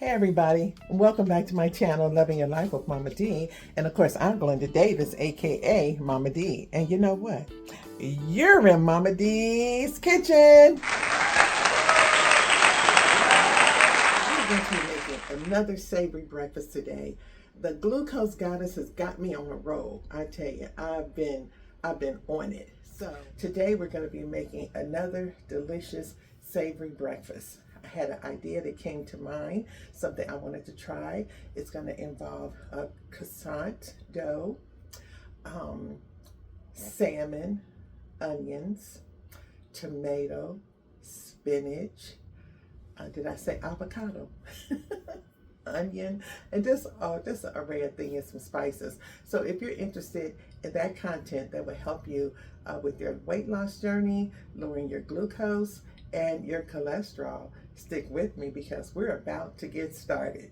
Hey everybody, welcome back to my channel, Loving Your Life with Mama D. And of course, I'm Glenda Davis, aka Mama D. And you know what? You're in Mama D's kitchen. I'm going to be making another savory breakfast today. The glucose goddess has got me on a roll. I tell you, I've been on it. So today we're going to be making another delicious savory breakfast. I had an idea that came to mind, something I wanted to try. It's going to involve a crescent dough, salmon, onions, tomato, spinach. Did I say avocado? Onion, and just an array of things and some spices. So if you're interested in that content that will help you with your weight loss journey, lowering your glucose and your cholesterol, stick with me because we're about to get started.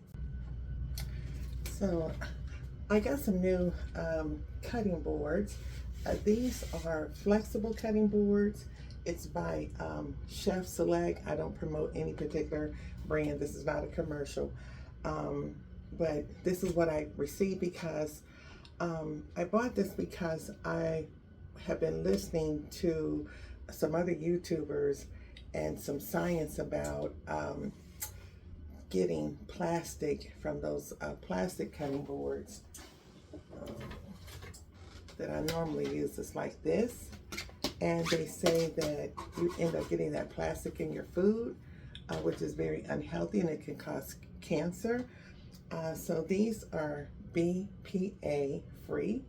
So I got some new cutting boards. These are flexible cutting boards. It's by Chef Select. I don't promote any particular brand. This is not a commercial. But this is what I received because I bought this because I have been listening to some other YouTubers and some science about getting plastic from those plastic cutting boards that I normally use. Is like this, and they say that you end up getting that plastic in your food, which is very unhealthy and it can cause cancer. So these are BPA free.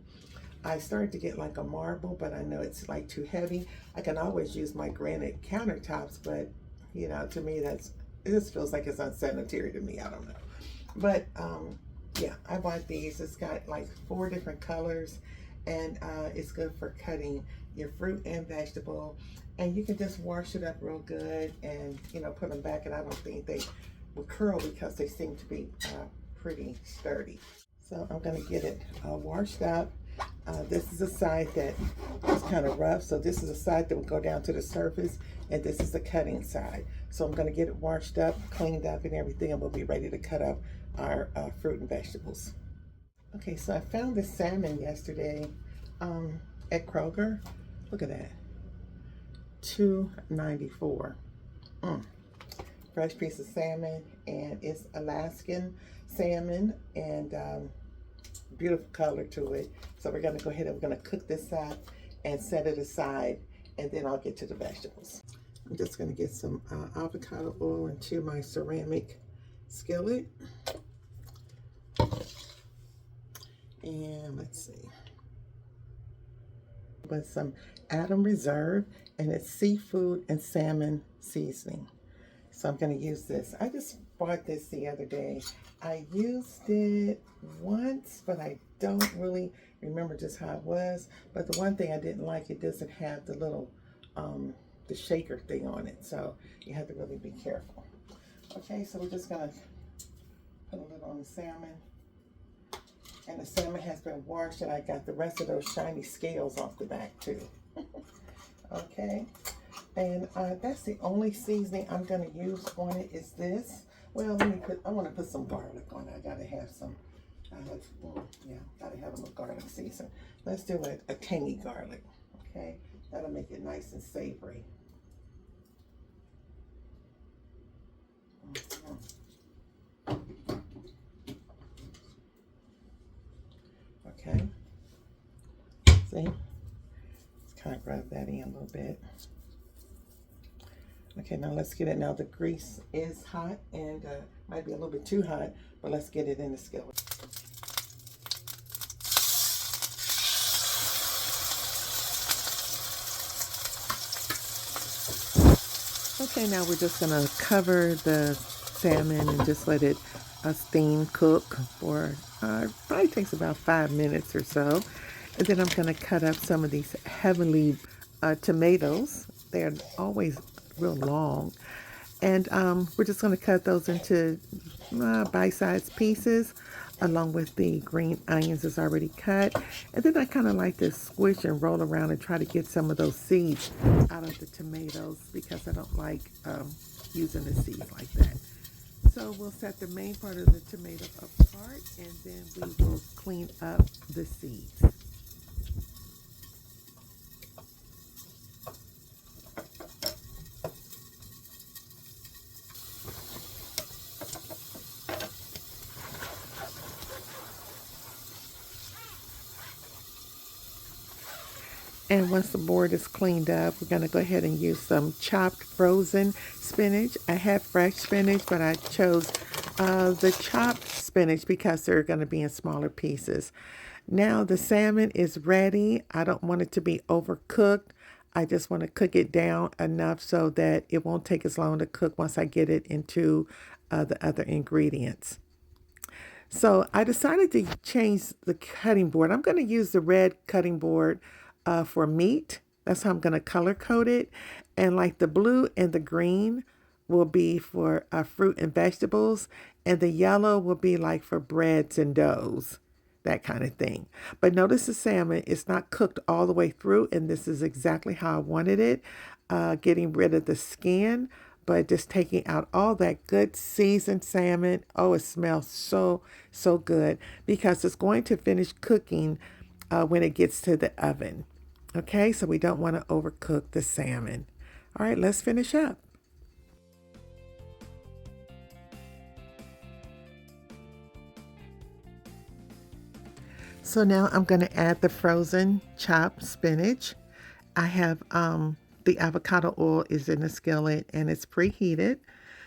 I started to get like a marble, but I know it's like too heavy. I can always use my granite countertops, but you know, to me it just feels like it's unsanitary to me. I don't know. But yeah, I bought these. It's got like 4 different colors, and it's good for cutting your fruit and vegetable. And you can just wash it up real good and, you know, put them back. And I don't think they will curl because they seem to be pretty sturdy. So I'm going to get it washed up. This is the side that is kind of rough. So this is the side that will go down to the surface, and this is the cutting side. So I'm going to get it washed up, cleaned up and everything, and we'll be ready to cut up our fruit and vegetables. Okay, so I found this salmon yesterday at Kroger. Look at that. $2.94. Fresh piece of salmon, and it's Alaskan salmon, and beautiful color to it. So we're going to go ahead and we're going to cook this up and set it aside, and then I'll get to the vegetables. I'm just going to get some avocado oil into my ceramic skillet, and let's see, with some Adam Reserve, and it's seafood and salmon seasoning. So I'm going to use this. I just bought this the other day. I used it once, but I don't really remember just how it was. But the one thing I didn't like, it doesn't have the little, the shaker thing on it. So you have to really be careful. Okay, so we're just going to put a little on the salmon. And the salmon has been washed, and I got the rest of those shiny scales off the back too. Okay, and that's the only seasoning I'm going to use on it is this. Well, I want to put some garlic on it. I got to have some, got to have a little garlic season. Let's do a tangy garlic, okay? That'll make it nice and savory. Okay, see? Kind of rub that in a little bit. Okay, now let's get it. Now the grease is hot, and might be a little bit too hot, but let's get it in the skillet. Okay, now we're just gonna cover the salmon and just let it steam cook for probably takes about 5 minutes or so. And then I'm going to cut up some of these heavenly tomatoes. They're always real long. And we're just going to cut those into bite-sized pieces, along with the green onions that's already cut. And then I kind of like to squish and roll around and try to get some of those seeds out of the tomatoes because I don't like using the seeds like that. So we'll set the main part of the tomato apart, and then we will clean up the seeds. And once the board is cleaned up, we're going to go ahead and use some chopped frozen spinach. I have fresh spinach, but I chose the chopped spinach because they're going to be in smaller pieces. Now the salmon is ready. I don't want it to be overcooked. I just want to cook it down enough so that it won't take as long to cook once I get it into the other ingredients. So I decided to change the cutting board. I'm going to use the red cutting board for meat. That's how I'm going to color code it. And like the blue and the green will be for fruit and vegetables. And the yellow will be like for breads and doughs, that kind of thing. But notice the salmon is not cooked all the way through. And this is exactly how I wanted it. Getting rid of the skin, but just taking out all that good seasoned salmon. Oh, it smells so, so good because it's going to finish cooking when it gets to the oven. Okay, so we don't want to overcook the salmon. All right, let's finish up. So now I'm going to add the frozen chopped spinach. I have the avocado oil is in the skillet and it's preheated.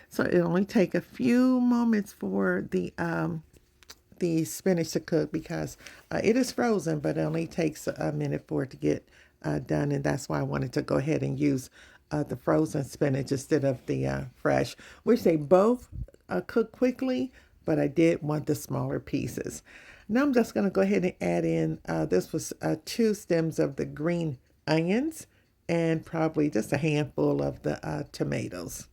So it'll only take a few moments for the spinach to cook because it is frozen, but it only takes a minute for it to get done. And that's why I wanted to go ahead and use the frozen spinach instead of the fresh, which they both cook quickly, but I did want the smaller pieces. Now I'm just going to go ahead and add in, this was 2 stems of the green onions and probably just a handful of the tomatoes.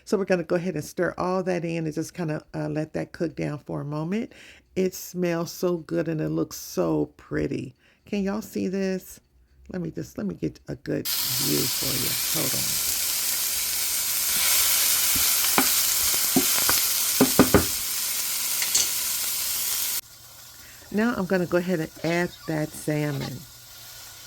So we're going to go ahead and stir all that in and just kind of let that cook down for a moment. It smells so good and it looks so pretty. Can y'all see this? Let me get a good view for you. Hold on. Now I'm going to go ahead and add that salmon.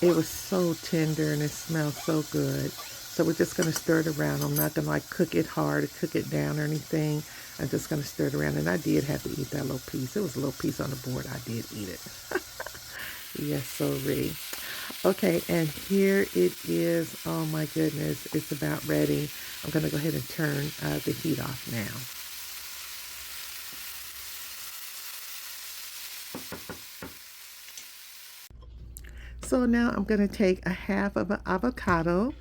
It was so tender and it smells so good. So we're just going to stir it around. I'm not going to like cook it hard or cook it down or anything. I'm just going to stir it around. And I did have to eat that little piece. It was a little piece on the board. I did eat it. Yes, sorry. Okay, and here it is. Oh my goodness, it's about ready. I'm going to go ahead and turn the heat off now. So now I'm going to take a half of an avocado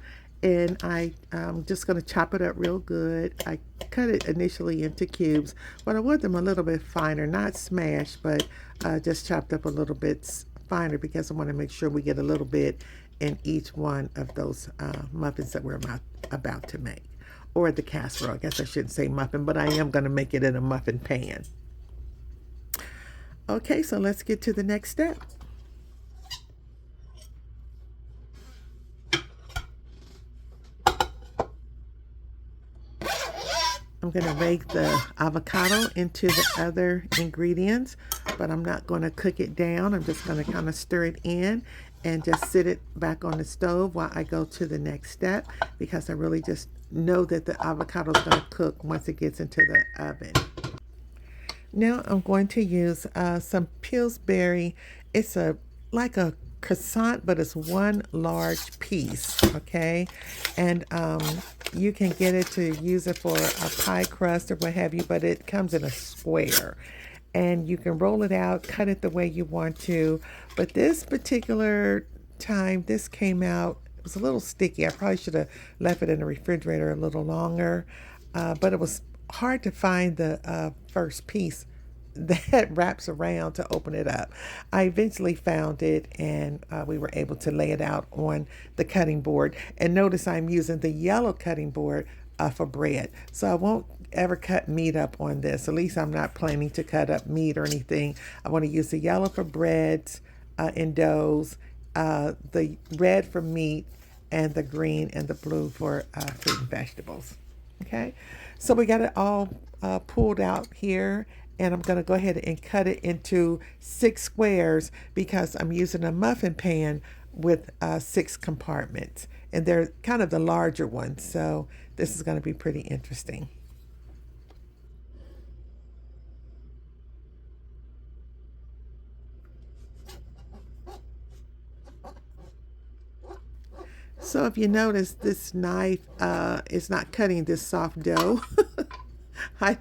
and I'm just going to chop it up real good. I cut it initially into cubes, but I want them a little bit finer, not smashed, but just chopped up a little bit finer because I want to make sure we get a little bit in each one of those muffins that we're about to make. Or the casserole. I guess I shouldn't say muffin, but I am going to make it in a muffin pan. Okay, so let's get to the next step. I'm going to bake the avocado into the other ingredients, but I'm not going to cook it down. I'm just going to kind of stir it in and just sit it back on the stove while I go to the next step because I really just know that the avocado is going to cook once it gets into the oven. Now I'm going to use some Pillsbury. It's like a crescent, but it's one large piece, okay? And you can get it to use it for a pie crust or what have you, but it comes in a square. And you can roll it out, cut it the way you want to. But this particular time, this came out, it was a little sticky. I probably should have left it in the refrigerator a little longer. But it was hard to find the first piece that wraps around to open it up. I eventually found it and we were able to lay it out on the cutting board. And notice I'm using the yellow cutting board for bread. So I won't ever cut meat up on this. At least I'm not planning to cut up meat or anything. I want to use the yellow for breads and doughs, the red for meat, and the green and the blue for fruit and vegetables. Okay, so we got it all pulled out here, and I'm going to go ahead and cut it into 6 squares because I'm using a muffin pan with 6 compartments, and they're kind of the larger ones, so this is going to be pretty interesting. So if you notice, this knife is not cutting this soft dough. I,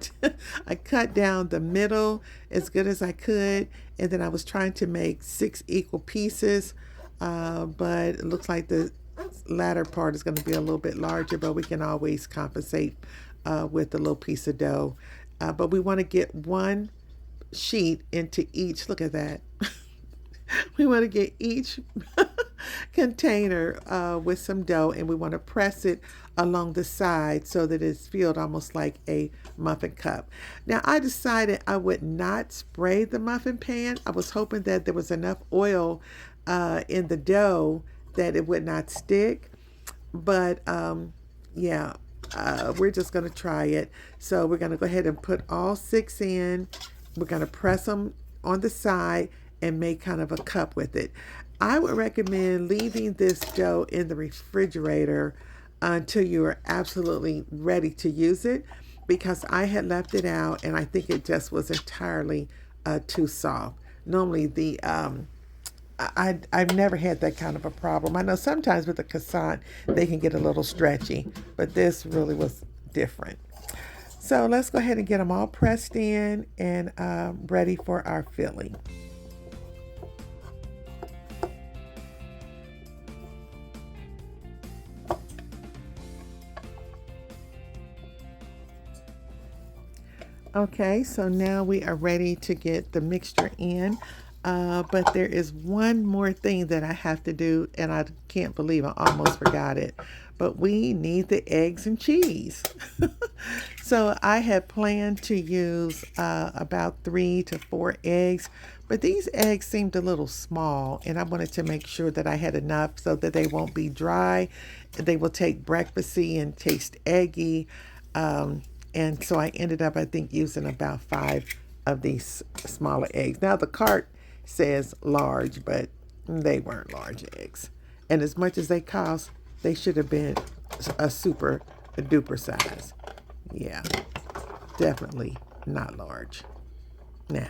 I cut down the middle as good as I could, and then I was trying to make 6 equal pieces, but it looks like the latter part is going to be a little bit larger, but we can always compensate with a little piece of dough. But we want to get one sheet into each. Look at that. We want to get each container with some dough, and we want to press it along the side so that it's filled almost like a muffin cup. Now, I decided I would not spray the muffin pan. I was hoping that there was enough oil in the dough that it would not stick, but yeah, we're just going to try it. So we're going to go ahead and put all 6 in. We're going to press them on the side and make kind of a cup with it. I would recommend leaving this dough in the refrigerator until you are absolutely ready to use it, because I had left it out and I think it just was entirely too soft. Normally I've never had that kind of a problem. I know sometimes with the croissant they can get a little stretchy, but this really was different. So let's go ahead and get them all pressed in and ready for our filling. Okay, so now we are ready to get the mixture in. But there is one more thing that I have to do, and I can't believe I almost forgot it. But we need the eggs and cheese. So I had planned to use about 3 to 4 eggs, but these eggs seemed a little small, and I wanted to make sure that I had enough so that they won't be dry. They will take breakfasty and taste eggy. And so I ended up, I think, using about 5 of these smaller eggs. Now the cart says large, but they weren't large eggs. And as much as they cost, they should have been a super duper size. Yeah, definitely not large. Nah.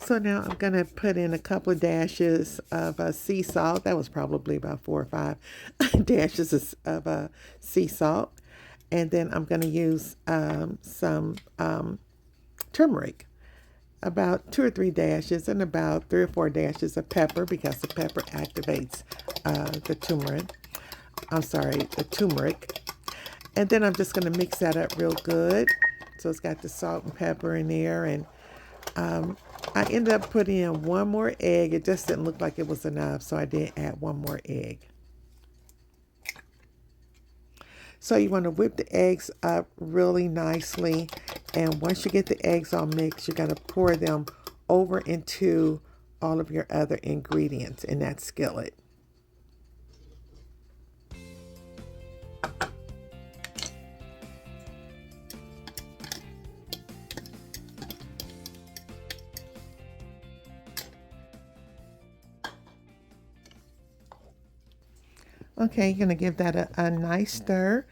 So now I'm going to put in a couple of dashes of sea salt. That was probably about 4 or 5 dashes of sea salt. And then I'm going to use some turmeric, about 2 or 3 dashes, and about 3 or 4 dashes of pepper, because the pepper activates the turmeric. I'm sorry, the turmeric. And then I'm just going to mix that up real good. So it's got the salt and pepper in there, and I ended up putting in one more egg. It just didn't look like it was enough, so I did add one more egg. So you want to whip the eggs up really nicely, and once you get the eggs all mixed, you're going to pour them over into all of your other ingredients in that skillet. Okay, you're going to give that a nice stir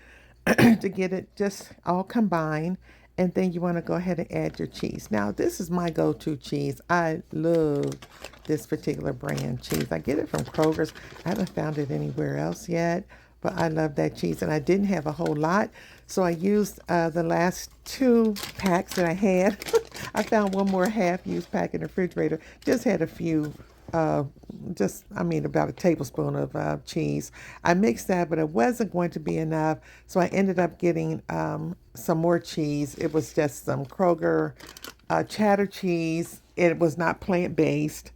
to get it just all combined. And then you want to go ahead and add your cheese. Now, this is my go-to cheese. I love this particular brand cheese. I get it from Kroger's. I haven't found it anywhere else yet, but I love that cheese. And I didn't have a whole lot, so I used the last 2 packs that I had. I found one more half-used pack in the refrigerator. Just had a few about a tablespoon of cheese. I mixed that, but it wasn't going to be enough, so I ended up getting some more cheese. It was just some Kroger cheddar cheese. It was not plant-based,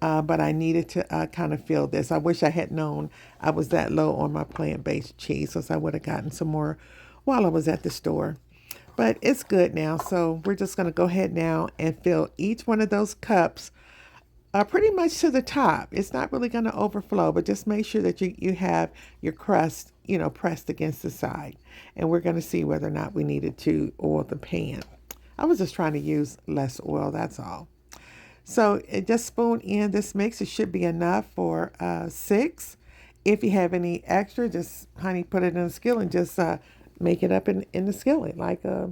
but I needed to kind of fill this. I wish I had known I was that low on my plant-based cheese, so I would have gotten some more while I was at the store. But it's good now, so we're just going to go ahead now and fill each one of those cups pretty much to the top. It's not really going to overflow, but just make sure that you have your crust, pressed against the side. And we're going to see whether or not we needed to oil the pan. I was just trying to use less oil, that's all. So just spoon in this mix. It should be enough for 6. If you have any extra, just, honey, put it in a skillet and just make it up in the skillet like, I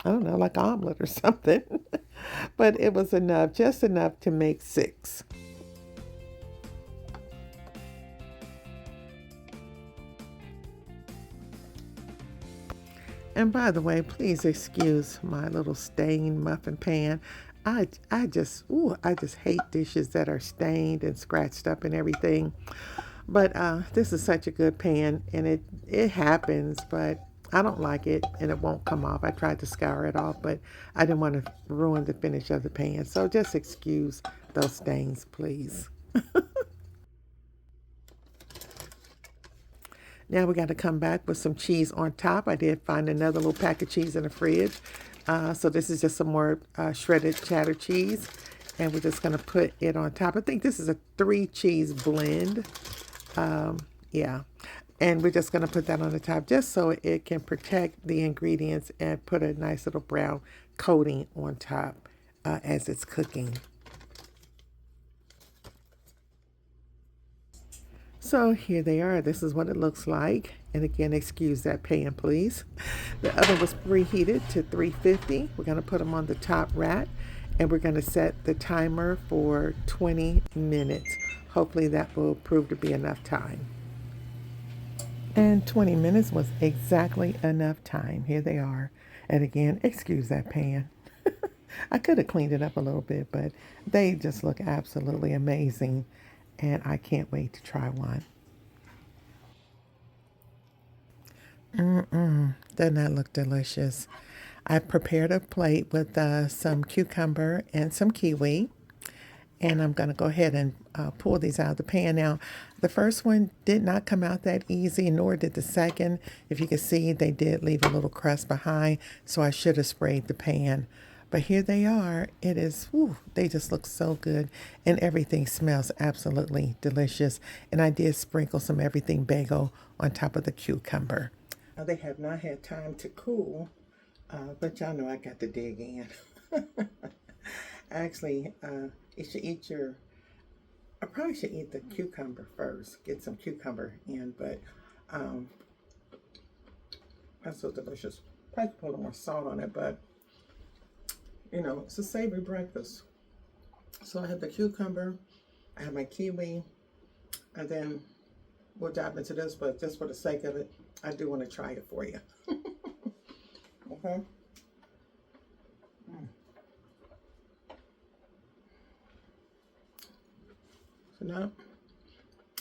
don't know, like omelet or something. But it was enough, just enough to make 6. And by the way, please excuse my little stained muffin pan. I just hate dishes that are stained and scratched up and everything. But this is such a good pan, and it happens, but I don't like it, and it won't come off. I tried to scour it off, but I didn't want to ruin the finish of the pan. So just excuse those stains, please. Now we got to come back with some cheese on top. I did find another little pack of cheese in the fridge. So this is just some more shredded cheddar cheese. And we're just going to put it on top. I think this is a 3 cheese blend. Yeah. And we're just going to put that on the top just so it can protect the ingredients and put a nice little brown coating on top as it's cooking. So here they are. This is what it looks like. And again, excuse that pan, please. The oven was preheated to 350. We're going to put them on the top rack, and we're going to set the timer for 20 minutes. Hopefully that will prove to be enough time. And 20 minutes was exactly enough time. Here they are. And again, excuse that pan. I could have cleaned it up a little bit, but they just look absolutely amazing. And I can't wait to try one. Doesn't that look delicious? I prepared a plate with some cucumber and some kiwi. And I'm going to go ahead and pull these out of the pan. Now, the first one did not come out that easy, nor did the second. If you can see, they did leave a little crust behind, so I should have sprayed the pan. But here they are. It is, they just look so good. And everything smells absolutely delicious. And I did sprinkle some everything bagel on top of the cucumber. Now, they have not had time to cool, but y'all know I got to dig in. Actually, you should eat I probably should eat the cucumber first. Get some cucumber in, but that's so delicious. Probably put a little more salt on it, but it's a savory breakfast. So I have the cucumber, I have my kiwi, and then we'll dive into this, but just for the sake of it, I do want to try it for you. Okay. So now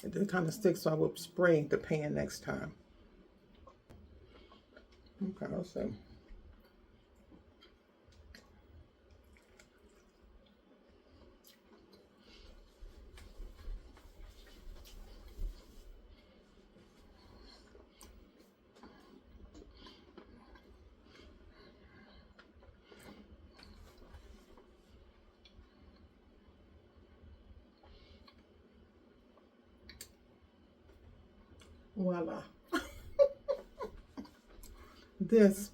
it did kind of stick, so I will spray the pan next time. Okay, let's see. Voila. This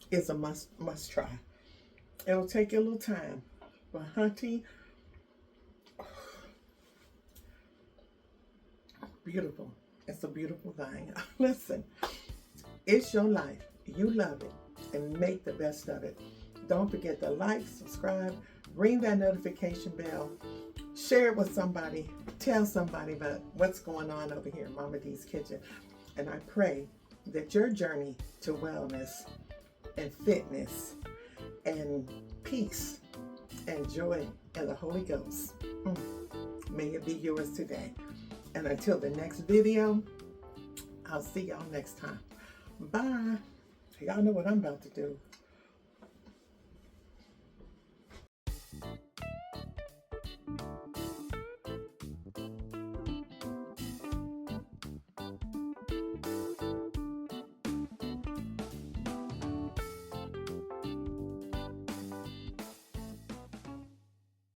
is a must try. It'll take you a little time, but hunty, beautiful. It's a beautiful thing. Listen, it's your life. You love it, and make the best of it. Don't forget to like, subscribe, ring that notification bell, share it with somebody, tell somebody about what's going on over here in Mama D's kitchen. And I pray that your journey to wellness and fitness and peace and joy and the Holy Ghost, may it be yours today. And until the next video, I'll see y'all next time. Bye. Y'all know what I'm about to do.